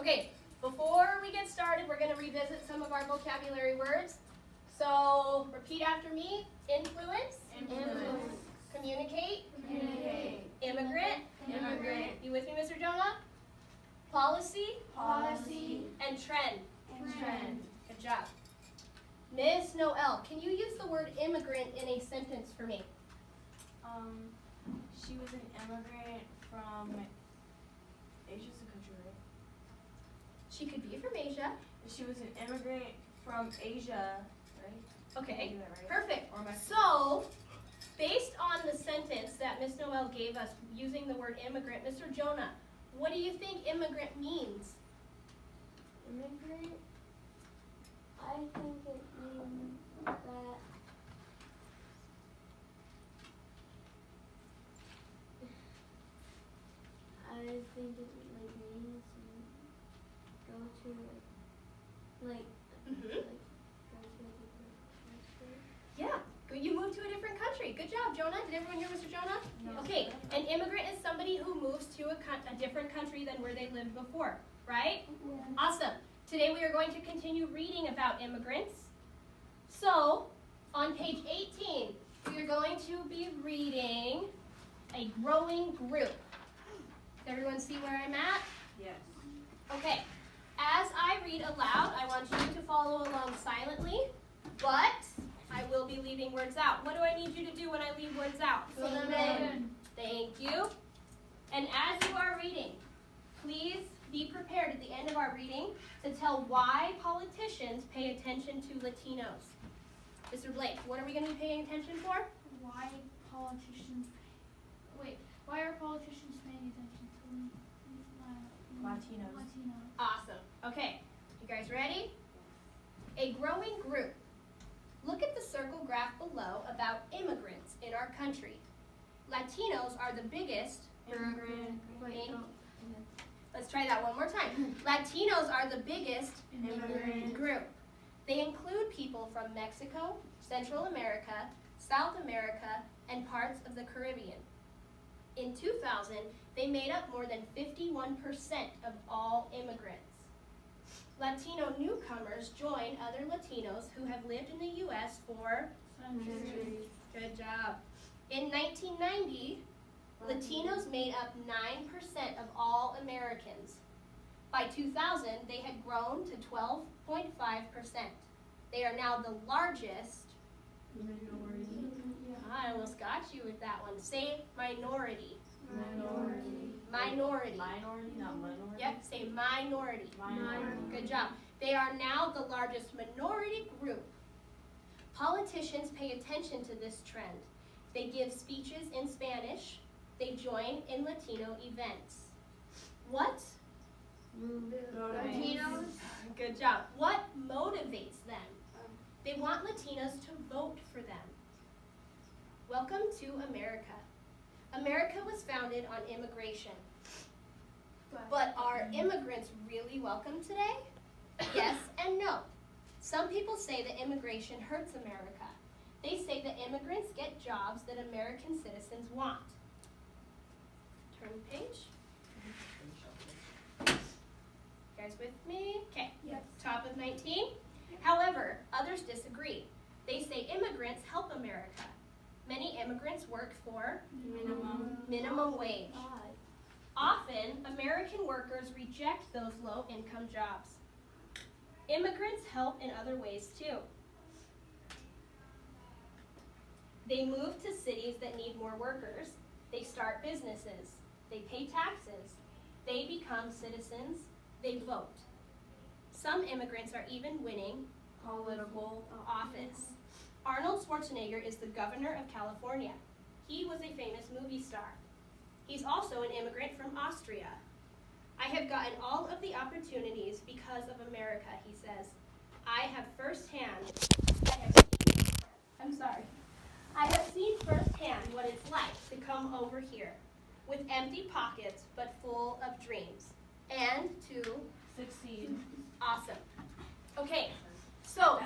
Okay, before we get started, we're going to revisit some of our vocabulary words. So, repeat after me. Influence. Influence. Communicate. Communicate. Immigrant. Immigrant. You with me, Mr. Jonah? Policy. Policy. And trend. Trend. Good job. Miss Noel, can you use the word immigrant in a sentence for me? She was an immigrant from Asia's a country, right? She could be from Asia. She was an immigrant from Asia, right? Okay, Did I do that right? perfect. Or Mexico. So, based on the sentence that Miss Noel gave us using the word immigrant, Mr. Jonah, what do you think immigrant means? Immigrant, I think it means that means go to like Mhm. go to a different country. Yeah, you moved to a different country. Good job, Jonah. Did everyone hear Mr. Jonah? No. Okay, an immigrant is somebody who moves to a different country than where they lived before, right? Yeah. Awesome. Today we are going to continue reading about immigrants. So, on page 18, we are going to be reading a growing group. Does everyone see where I'm at? Yes. Okay. As I read aloud, I want you to follow along silently, but I will be leaving words out. What do I need you to do when I leave words out? Fill them in. Thank you. And as you are reading, please be prepared at the end of our reading to tell why politicians pay attention to Latinos. Mr. Blake, what are we going to be paying attention for? Why are politicians paying attention to Latinos. Awesome. Okay, you guys ready? A growing group. Look at the circle graph below about immigrants in our country. Latinos are the biggest. Immigrant. Let's try that one more time. Latinos are the biggest Immigrant. group. They include people from Mexico, Central America, South America, and parts of the Caribbean. In 2000, they made up more than 51% of all immigrants. Latino newcomers join other Latinos who have lived in the U.S. for Centuries. Good job. In 1990, Latinos made up 9% of all Americans. By 2000, they had grown to 12.5%. They are now the largest. I almost got you with that one. Say minority. Minority. Minority, not minority. Yep, say minority. Good job. They are now the largest minority group. Politicians pay attention to this trend. They give speeches in Spanish. They join in Latino events. What? Latinos. Good job. What motivates them? They want Latinos to vote for them. Welcome to America. America was founded on immigration. But are immigrants really welcome today? Yes and no. Some people say that immigration hurts America. They say that immigrants get jobs that American citizens want. Turn the page. You guys with me? Okay. Yes. Top of 19. However, others disagree. They say immigrants help America. Many immigrants work for minimum wage. Often, American workers reject those low-income jobs. Immigrants help in other ways too. They move to cities that need more workers. They start businesses. They pay taxes. They become citizens. They vote. Some immigrants are even winning political office. Arnold Schwarzenegger is the governor of California. He was a famous movie star. He's also an immigrant from Austria. I have gotten all of the opportunities because of America, he says. I have seen firsthand what it's like to come over here with empty pockets but full of dreams and to Succeed. awesome. Okay, so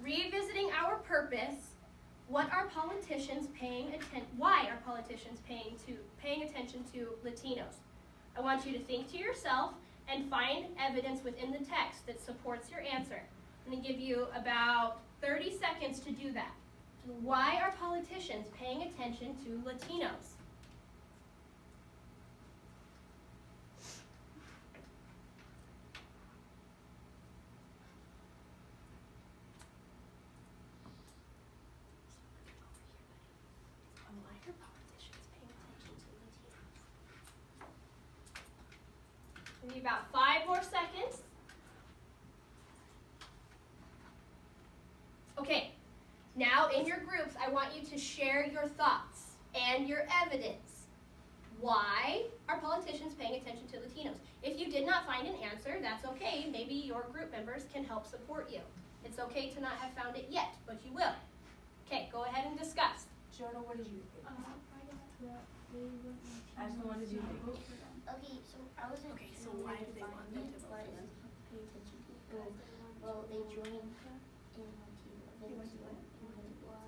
revisiting our purpose, what are politicians why are politicians paying attention to Latinos? I want you to think to yourself, and find evidence within the text that supports your answer. I'm going to give you about 30 seconds to do that. Why are politicians paying attention to Latinos? Why are politicians paying attention to Latinos? Give me about 5 more seconds. Okay, now in your groups, I want you to share your thoughts and your evidence. Why are politicians paying attention to Latinos? If you did not find an answer, that's okay. Maybe your group members can help support you. It's okay to not have found it yet, but you will. Okay, go ahead and discuss. Jonah, what did you think? I got that they want Ashley, what did you think? vote for them. Okay, so I wasn't Okay, so why do they want them to vote for them? Pay attention to people. Well, they join in Latino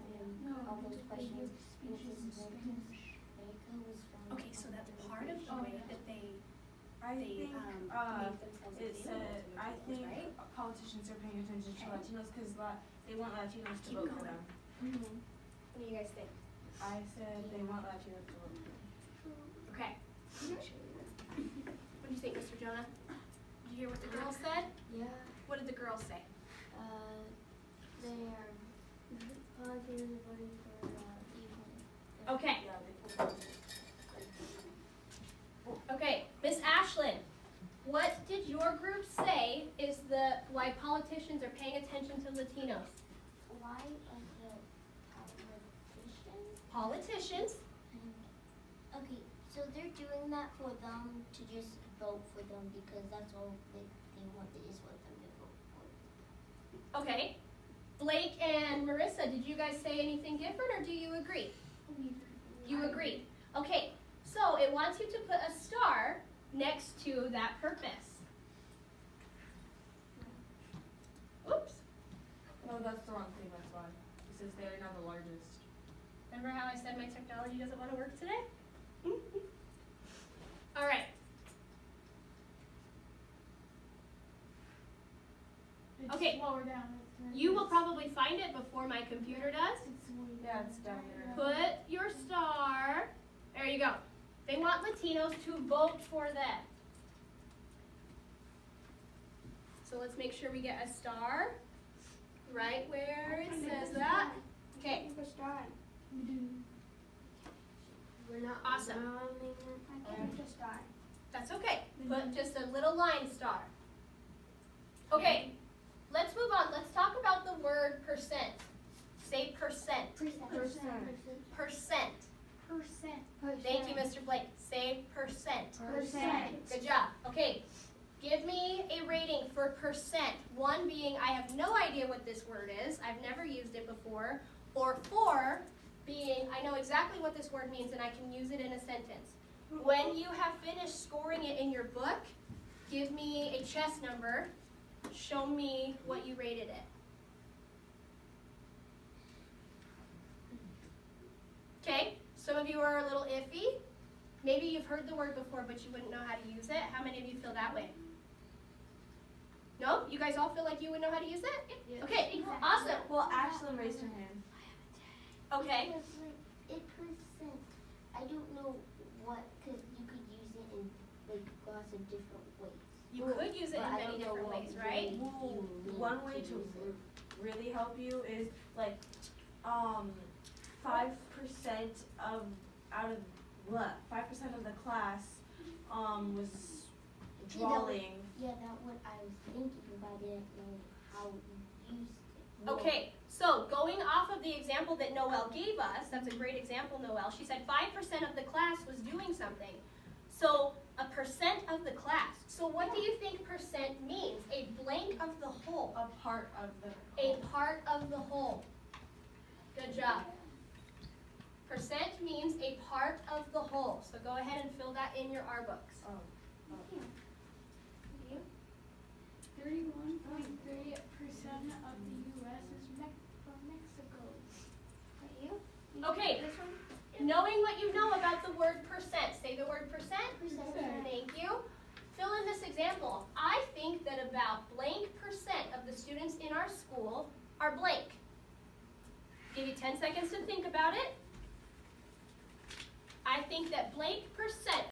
events and all those questions. Speeches in Spanish. America was founded Okay, so that's part of the Oh, way yeah. that they I think make themselves it available said, to I Latinos, think right? politicians are paying attention to Okay. Latinos because they want Latinos to Keep vote for going. them. What do you guys think? I said they want Latinos to vote for them. Okay. What do you think, Mr. Jonah? Did you hear what the girls said? Yeah, What did the girls say? they are politicians voting for equal. Okay. Yeah, they Okay, Miss Ashlyn, what did your group say is the why politicians are paying attention to Latinos? Why are the politicians? Politicians. Okay, so they're doing that for them to just vote for them because that's all they want is for them to vote for. Okay. Blake and Marissa, did you guys say anything different or do you agree? You agree. Okay, so it wants you to put a star next to that purpose. Oops. No, that's the wrong thing, that's why. It says they're now the largest. Remember how I said my technology doesn't want to work today? All right. It's Okay. lower down. You will probably find it before my computer does. It's way Yeah, it's down there. Put your star. There you go. They want Latinos to vote for them. So let's make sure we get a star right where it says that. Okay. We do. We're not. Awesome. I can't just die. That's okay. Put just a little line star. Okay. Let's move on. Let's talk about the word percent. Say percent. Percent. Percent. Percent. Thank you, Mr. Blake. Say percent. Percent. Good job. Okay. Give me a rating for percent. 1 being I have no idea what this word is. I've never used it before. Or 4 being I know exactly what this word means and I can use it in a sentence. When you have finished scoring it in your book, give me a chess number. Show me what you rated it. Okay, some of you are a little iffy. Maybe you've heard the word before, but you wouldn't know how to use it. How many of you feel that way? No? You guys all feel like you would know how to use it? Yes. Okay, awesome. Well, Ashlyn raised her hand. Okay. Because, like, 8%, I don't know what, because you could use it in, like, lots of different ways. You could use it But in I many don't know different what ways, way right? you mean One way to use it. really help you is like 5% of out of what 5% of the class was drawing. Yeah, that's what I was thinking, but I didn't know how you used it. Okay, so going off of the example that Noelle gave us, that's a great example, Noelle. She said 5% of the class was doing something. So a percent of the class. So what do you think percent means? A blank of the whole. A part of the A part of the whole. Good job. Percent means a part of the whole. So go ahead and fill that in your R books. 31.3% of the U.S. is from Mexico. Okay, knowing what you know about the word percent. Say the word percent. Percent. Thank you. Fill in this example. Give you 10 seconds to think about it. I think that blank percent